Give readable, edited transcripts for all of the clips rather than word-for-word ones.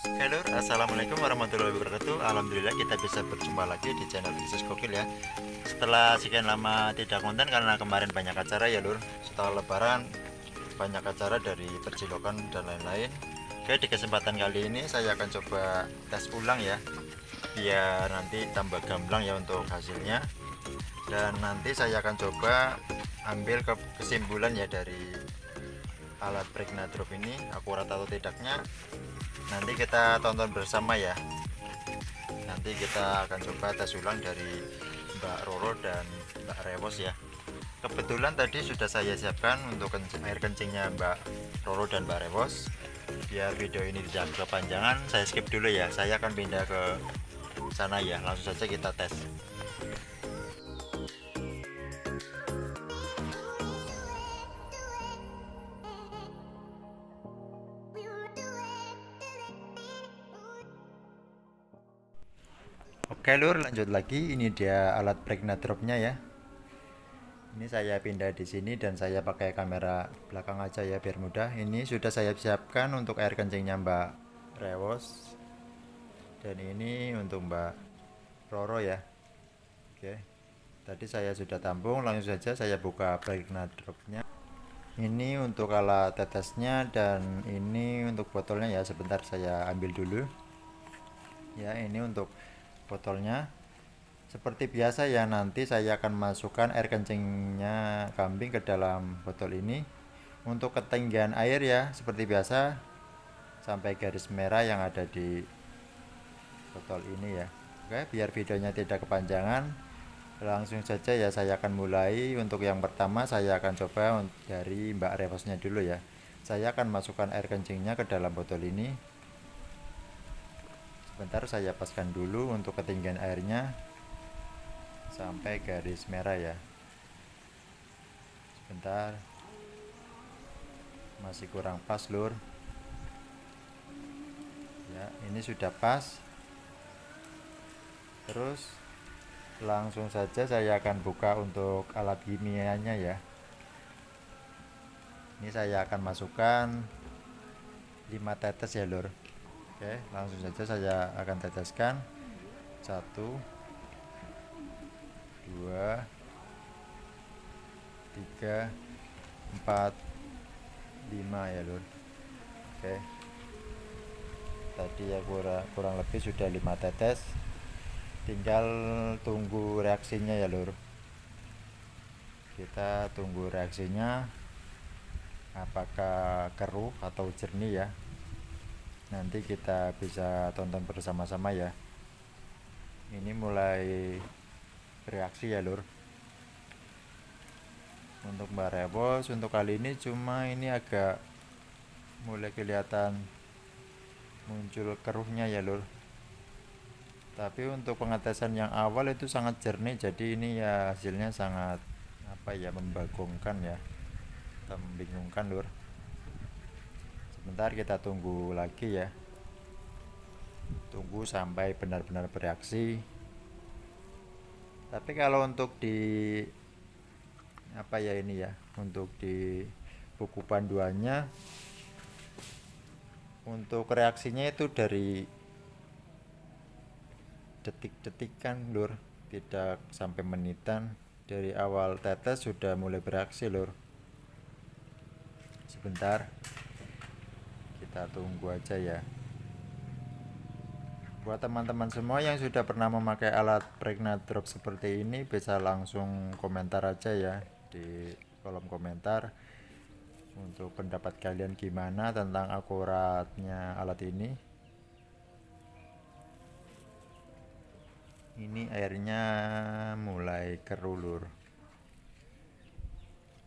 Oke lur, assalamualaikum warahmatullahi wabarakatuh. Alhamdulillah kita bisa berjumpa lagi di channel Bisnis Gokil ya. Setelah sekian lama tidak konten karena kemarin banyak acara ya lur. Setelah lebaran banyak acara dari percilokan dan lain-lain. Oke, di kesempatan kali ini saya akan coba tes ulang ya, biar nanti tambah gamblang ya untuk hasilnya. Dan nanti saya akan coba ambil kesimpulan ya dari alat Pregna Drop ini, akurat atau tidaknya nanti kita tonton bersama ya. Nanti kita akan coba tes ulang dari Mbak Roro dan Mbak Rewos ya. Kebetulan tadi sudah saya siapkan untuk air kencingnya Mbak Roro dan Mbak Rewos. Biar video ini tidak kepanjangan, saya skip dulu ya. Saya akan pindah ke sana ya. Langsung saja kita tes. Oke lur, lanjut lagi. Ini dia alat Pregna Dropnya ya. Ini saya pindah di sini dan saya pakai kamera belakang aja ya biar mudah. Ini sudah saya siapkan untuk air kencingnya Mbak Rewos dan ini untuk Mbak Roro ya. Oke. Tadi saya sudah tampung, langsung saja saya buka Pregna Dropnya. Ini untuk alat tetesnya dan ini untuk botolnya ya. Sebentar saya ambil dulu. Ya, ini untuk botolnya. Seperti biasa ya, nanti saya akan masukkan air kencingnya kambing ke dalam botol ini. Untuk ketinggian air ya, seperti biasa sampai garis merah yang ada di botol ini ya. Oke, biar videonya tidak kepanjangan, langsung saja ya saya akan mulai. Untuk yang pertama saya akan coba dari Mbak Rewosnya dulu ya. Saya akan masukkan air kencingnya ke dalam botol ini. Sebentar saya paskan dulu untuk ketinggian airnya sampai garis merah ya. Sebentar, masih kurang pas lur ya. Ini sudah pas. Terus langsung saja saya akan buka untuk alat kimianya ya. Ini saya akan masukkan 5 tetes ya lur. Oke, langsung saja saya akan teteskan. 1 2 3 4 5 ya lur. Oke, tadi ya kurang lebih sudah 5 tetes, tinggal tunggu reaksinya ya lur. Kita tunggu reaksinya apakah keruh atau jernih ya. Nanti kita bisa tonton bersama-sama ya. Ini mulai bereaksi ya lur. Untuk Mbak Rewos untuk kali ini cuma ini agak mulai kelihatan muncul keruhnya ya lur. Tapi untuk pengetesan yang awal itu sangat jernih, jadi ini ya hasilnya sangat membagongkan ya, atau membingungkan lur. Sebentar kita tunggu lagi ya. Tunggu sampai benar-benar bereaksi. Tapi kalau untuk di untuk di buku panduannya untuk reaksinya itu dari detik-detikan lur, tidak sampai menitan. Dari awal tetes sudah mulai bereaksi lur. Sebentar, kita tunggu aja ya. Buat teman-teman semua yang sudah pernah memakai alat Pregna Drop seperti ini, bisa langsung komentar aja ya di kolom komentar untuk pendapat kalian gimana tentang akuratnya alat ini. Ini airnya mulai keruh lur.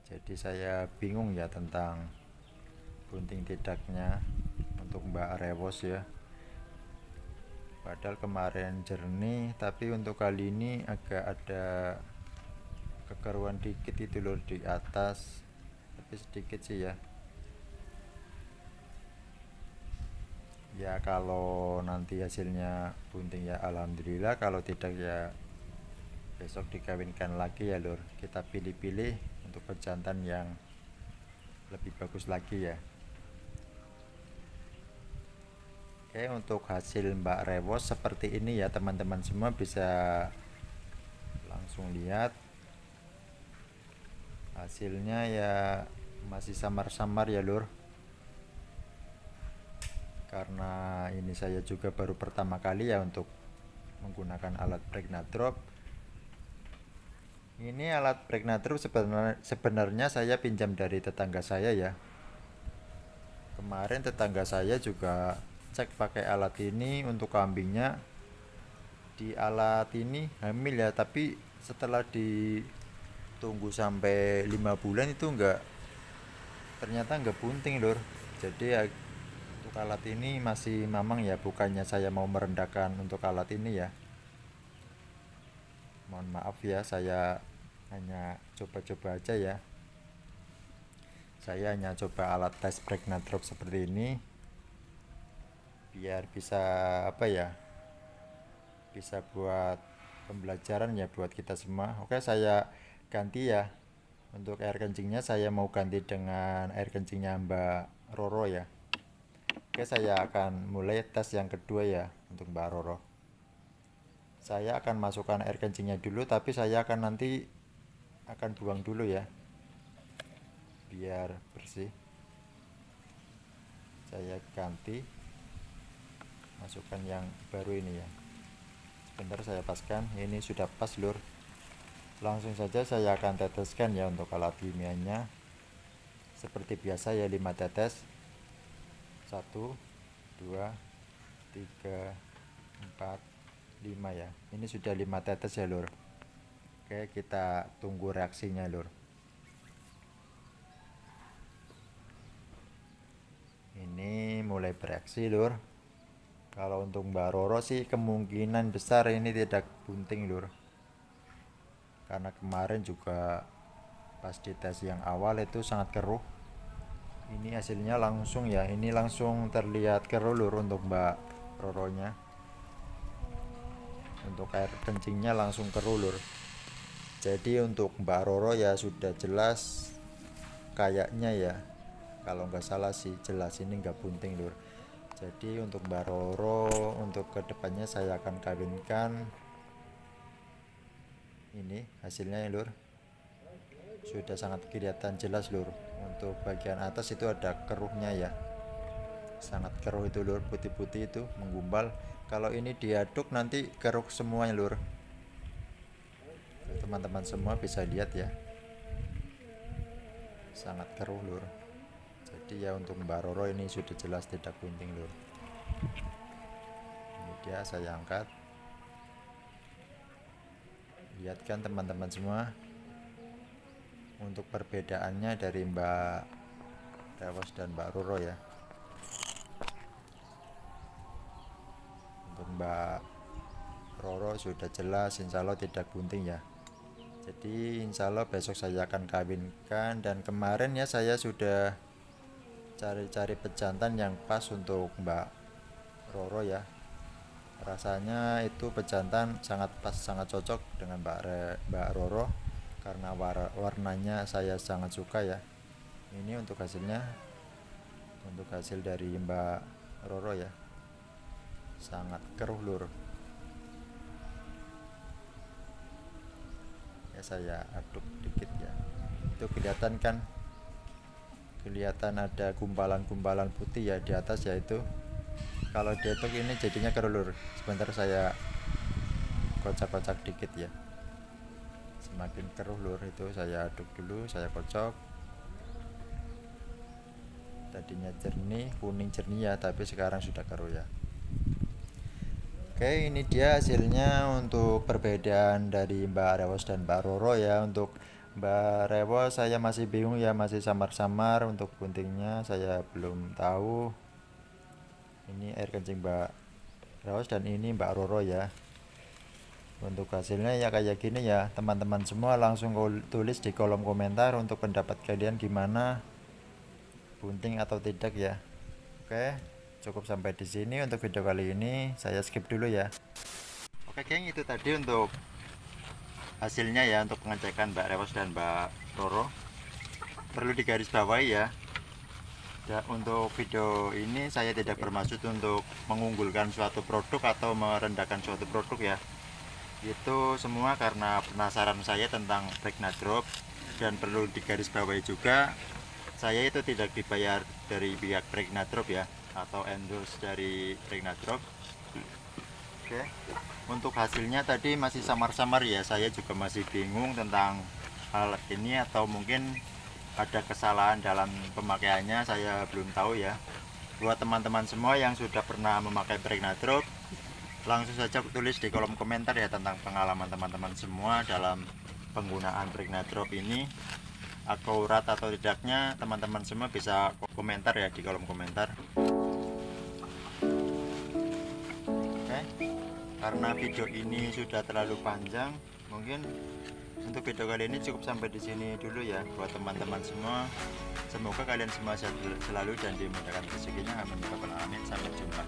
Jadi saya bingung ya tentang bunting tidaknya untuk Mbak Rewos ya. Padahal kemarin jernih, tapi untuk kali ini agak ada kekeruan dikit itu lur di atas, tapi sedikit sih ya. Ya kalau nanti hasilnya bunting ya alhamdulillah, kalau tidak ya besok dikawinkan lagi ya lur. Kita pilih-pilih untuk pejantan yang lebih bagus lagi ya. Oke, untuk hasil Mbak Rewos seperti ini ya teman-teman semua, bisa langsung lihat hasilnya ya, masih samar-samar ya lur, karena ini saya juga baru pertama kali ya untuk menggunakan alat Pregnadrop. Ini alat Pregnadrop sebenarnya saya pinjam dari tetangga saya ya. Kemarin tetangga saya juga cek pakai alat ini untuk kambingnya. Di alat ini hamil ya, tapi setelah ditunggu sampai 5 bulan itu ternyata enggak bunting lur. Jadi ya, untuk alat ini masih mamang ya, bukannya saya mau merendahkan untuk alat ini ya. Mohon maaf ya, saya hanya coba-coba aja ya. Saya hanya coba alat tes Pregnadrop seperti ini biar bisa apa ya, bisa buat pembelajaran ya buat kita semua. Oke, saya ganti ya. Untuk air kencingnya saya mau ganti dengan air kencingnya Mbak Roro ya. Oke, saya akan mulai tes yang kedua ya untuk Mbak Roro. Saya akan masukkan air kencingnya dulu, tapi saya akan nanti akan buang dulu ya, biar bersih. Saya ganti, masukkan yang baru ini ya. Sebentar saya paskan, ini sudah pas lur. Langsung saja saya akan teteskan ya untuk alat kimianya. Seperti biasa ya, 5 tetes. 1, 2, 3, 4, 5 ya. Ini sudah 5 tetes ya lur. Oke, kita tunggu reaksinya lur. Ini mulai bereaksi lur. Kalau untuk Mbak Roro sih kemungkinan besar ini tidak bunting lur, karena kemarin juga pas di tes yang awal itu sangat keruh. Ini hasilnya langsung ya, ini langsung terlihat keruh lur untuk Mbak Roronya. Untuk air kencingnya langsung keruh lur. Jadi untuk Mbak Roro ya sudah jelas kayaknya ya, kalau nggak salah sih jelas ini nggak bunting lur. Jadi untuk Mbak Roro, untuk kedepannya saya akan kawinkan. Ini hasilnya ya lur, sudah sangat kelihatan jelas lur. Untuk bagian atas itu ada keruhnya ya, sangat keruh itu lur, putih-putih itu menggumpal. Kalau ini diaduk nanti keruh semuanya lur. Teman-teman semua bisa lihat ya, sangat keruh lur. Jadi ya untuk Mbak Roro ini sudah jelas tidak bunting lur. Ini dia, saya angkat. Lihat kan teman-teman semua, untuk perbedaannya dari Mbak Rewos dan Mbak Roro ya. Untuk Mbak Roro sudah jelas insya Allah tidak bunting ya. Jadi insya Allah besok saya akan kawinkan. Dan kemarin ya saya sudah cari-cari pejantan yang pas untuk Mbak Roro ya. Rasanya itu pejantan sangat pas, sangat cocok dengan Mbak Roro, karena warnanya saya sangat suka ya. Ini untuk hasilnya, untuk hasil dari Mbak Roro ya, sangat keruh lur. Ya saya aduk dikit ya, itu kelihatan kan, kelihatan ada gumpalan-gumpalan putih ya di atas ya. Itu kalau diaduk ini jadinya keruh lur. Sebentar saya kocak-kocak dikit ya, semakin keruh lur. Itu saya aduk dulu, saya kocok. Tadinya jernih, kuning jernih ya, tapi sekarang sudah keruh ya. Oke, ini dia hasilnya untuk perbedaan dari Mbak Rewos dan Mbak Roro ya. Untuk Mbak Rewos saya masih bingung ya, masih samar-samar. Untuk buntingnya saya belum tahu. Ini air kencing Mbak Rewos dan ini Mbak Roro ya. Untuk hasilnya ya kayak gini ya. Teman-teman semua langsung tulis di kolom komentar untuk pendapat kalian gimana, bunting atau tidak ya. Oke, cukup sampai di sini untuk video kali ini. Saya skip dulu ya. Oke geng, itu tadi untuk hasilnya ya, untuk pengecekan Mbak Rewos dan Mbak Roro. Perlu digarisbawahi ya, Ya, untuk video ini saya tidak bermaksud untuk mengunggulkan suatu produk atau merendahkan suatu produk ya. Itu semua karena penasaran saya tentang Pregnadrop, dan perlu digarisbawahi juga saya itu tidak dibayar dari pihak Pregnadrop ya, atau endorse dari Pregnadrop. Oke. Untuk hasilnya tadi masih samar-samar ya, saya juga masih bingung tentang hal ini, atau mungkin ada kesalahan dalam pemakaiannya, saya belum tahu ya. Buat teman-teman semua yang sudah pernah memakai Pregnadrop, langsung saja tulis di kolom komentar ya tentang pengalaman teman-teman semua dalam penggunaan Pregnadrop ini. Akurat atau tidaknya teman-teman semua bisa komentar ya di kolom komentar. Oke, karena video ini sudah terlalu panjang, mungkin untuk video kali ini cukup sampai di sini dulu ya. Buat teman-teman semua, semoga kalian semua sehat selalu dan dimudahkan rezekinya, amin ya rabbal alamin. Sampai jumpa.